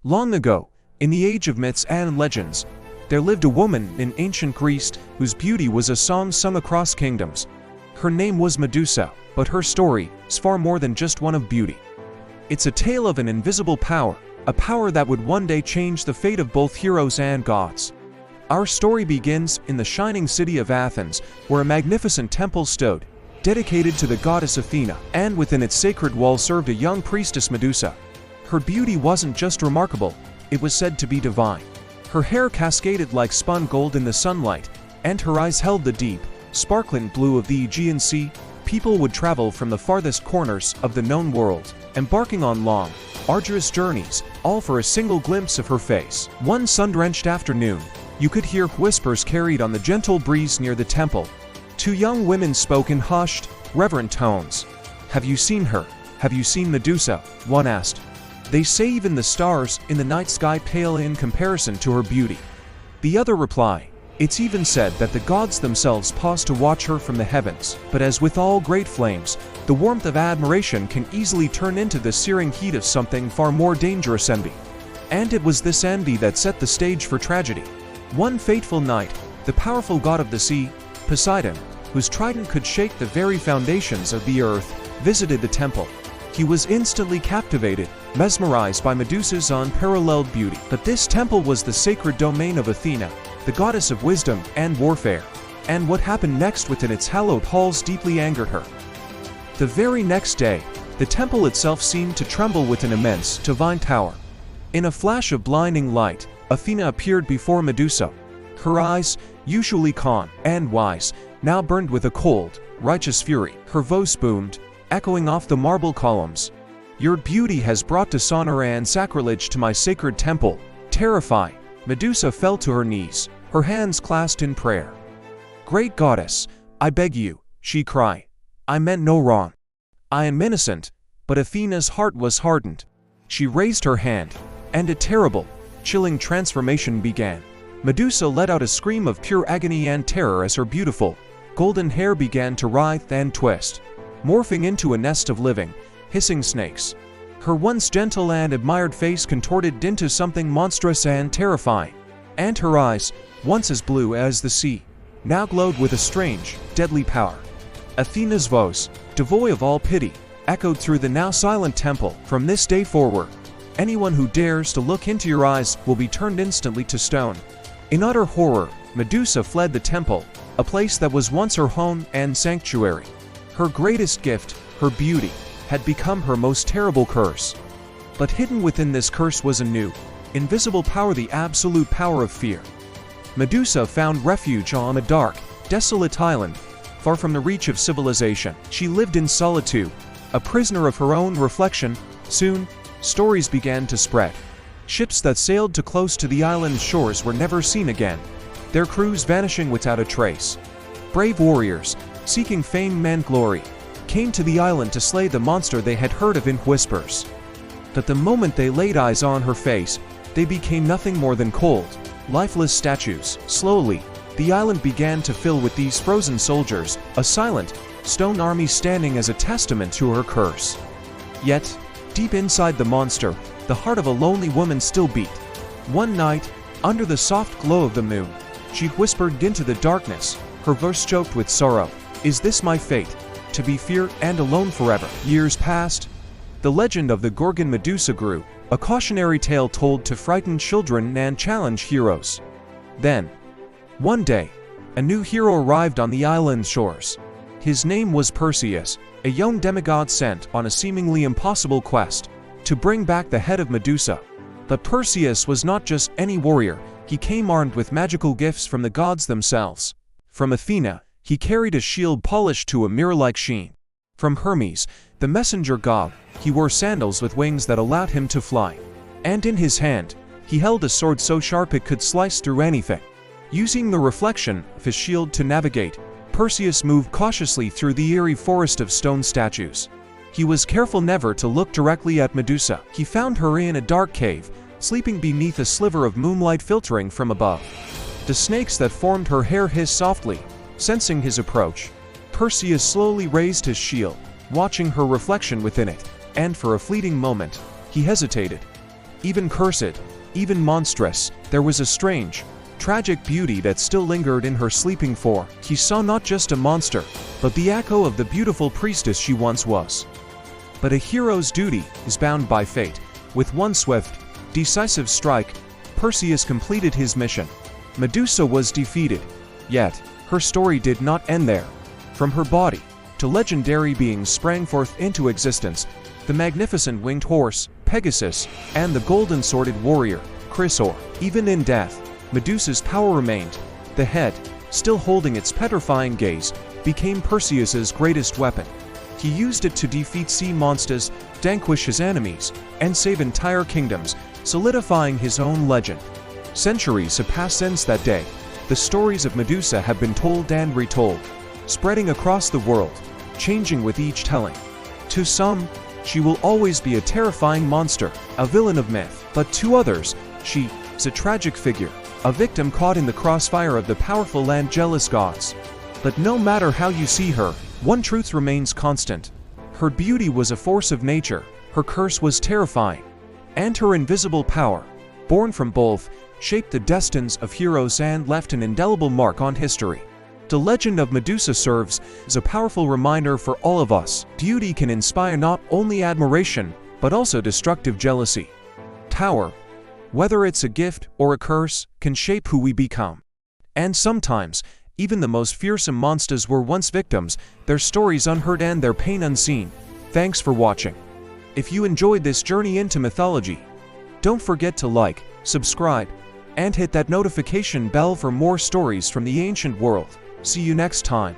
Long ago, in the age of myths and legends, there lived a woman in ancient Greece whose beauty was a song sung across kingdoms. Her name was Medusa, but her story is far more than just one of beauty. It's a tale of an invisible power, a power that would one day change the fate of both heroes and gods. Our story begins in the shining city of Athens, where a magnificent temple stood, dedicated to the goddess Athena, and within its sacred walls served a young priestess Medusa. Her beauty wasn't just remarkable, it was said to be divine. Her hair cascaded like spun gold in the sunlight, and her eyes held the deep, sparkling blue of the Aegean Sea. People would travel from the farthest corners of the known world, embarking on long, arduous journeys, all for a single glimpse of her face. One sun-drenched afternoon, you could hear whispers carried on the gentle breeze near the temple. Two young women spoke in hushed, reverent tones. "Have you seen her? Have you seen Medusa?" one asked. "They say even the stars in the night sky pale in comparison to her beauty." The other replied, "It's even said that the gods themselves pause to watch her from the heavens." But as with all great flames, the warmth of admiration can easily turn into the searing heat of something far more dangerous: envy. And it was this envy that set the stage for tragedy. One fateful night, the powerful god of the sea, Poseidon, whose trident could shake the very foundations of the earth, visited the temple. He was instantly captivated, mesmerized by Medusa's unparalleled beauty. But this temple was the sacred domain of Athena, the goddess of wisdom and warfare, and what happened next within its hallowed halls deeply angered her. The very next day, the temple itself seemed to tremble with an immense, divine power. In a flash of blinding light, Athena appeared before Medusa. Her eyes, usually calm and wise, now burned with a cold, righteous fury. Her voice boomed, echoing off the marble columns. "Your beauty has brought dishonor and sacrilege to my sacred temple." Terrified, Medusa fell to her knees, her hands clasped in prayer. "Great goddess, I beg you," she cried. "I meant no wrong. I am innocent." But Athena's heart was hardened. She raised her hand, and a terrible, chilling transformation began. Medusa let out a scream of pure agony and terror as her beautiful, golden hair began to writhe and twist, morphing into a nest of living, hissing snakes. Her once gentle and admired face contorted into something monstrous and terrifying, and her eyes, once as blue as the sea, now glowed with a strange, deadly power. Athena's voice, devoid of all pity, echoed through the now silent temple. "From this day forward, anyone who dares to look into your eyes will be turned instantly to stone." In utter horror, Medusa fled the temple, a place that was once her home and sanctuary. Her greatest gift, her beauty, had become her most terrible curse. But hidden within this curse was a new, invisible power: the absolute power of fear. Medusa found refuge on a dark, desolate island, far from the reach of civilization. She lived in solitude, a prisoner of her own reflection. Soon, stories began to spread. Ships that sailed too close to the island's shores were never seen again, their crews vanishing without a trace. Brave warriors, seeking fame and glory, came to the island to slay the monster they had heard of in whispers. But the moment they laid eyes on her face, they became nothing more than cold, lifeless statues. Slowly, the island began to fill with these frozen soldiers, a silent, stone army standing as a testament to her curse. Yet, deep inside the monster, the heart of a lonely woman still beat. One night, under the soft glow of the moon, she whispered into the darkness, her voice choked with sorrow, "Is this my fate? To be feared and alone forever?" Years passed. The legend of the Gorgon Medusa grew, a cautionary tale told to frighten children and challenge heroes. Then, one day, a new hero arrived on the island's shores. His name was Perseus, a young demigod sent on a seemingly impossible quest to bring back the head of Medusa. But Perseus was not just any warrior, he came armed with magical gifts from the gods themselves. From Athena, he carried a shield polished to a mirror-like sheen. From Hermes, the messenger god, he wore sandals with wings that allowed him to fly. And in his hand, he held a sword so sharp it could slice through anything. Using the reflection of his shield to navigate, Perseus moved cautiously through the eerie forest of stone statues. He was careful never to look directly at Medusa. He found her in a dark cave, sleeping beneath a sliver of moonlight filtering from above. The snakes that formed her hair hissed softly, sensing his approach. Perseus slowly raised his shield, watching her reflection within it, and for a fleeting moment, he hesitated. even cursed, even monstrous, there was a strange, tragic beauty that still lingered in her sleeping form. He saw not just a monster, but the echo of the beautiful priestess she once was. But a hero's duty is bound by fate. With one swift, decisive strike, Perseus completed his mission. Medusa was defeated. Yet, her story did not end there. From her body, to legendary beings sprang forth into existence: the magnificent winged horse, Pegasus, and the golden-sworded warrior, Chrysaor. Even in death, Medusa's power remained. The head, still holding its petrifying gaze, became Perseus's greatest weapon. He used it to defeat sea monsters, vanquish his enemies, and save entire kingdoms, solidifying his own legend. Centuries have passed since that day. The stories of Medusa have been told and retold, spreading across the world, changing with each telling. To some, she will always be a terrifying monster, a villain of myth. But to others, she is a tragic figure, a victim caught in the crossfire of the powerful and jealous gods. But no matter how you see her, one truth remains constant. Her beauty was a force of nature, her curse was terrifying, and her invisible power, born from both, shaped the destinies of heroes and left an indelible mark on history. The legend of Medusa serves as a powerful reminder for all of us. Beauty can inspire not only admiration, but also destructive jealousy. Power, whether it's a gift or a curse, can shape who we become. And sometimes, even the most fearsome monsters were once victims, their stories unheard and their pain unseen. Thanks for watching. If you enjoyed this journey into mythology, don't forget to like, subscribe, and hit that notification bell for more stories from the ancient world. See you next time.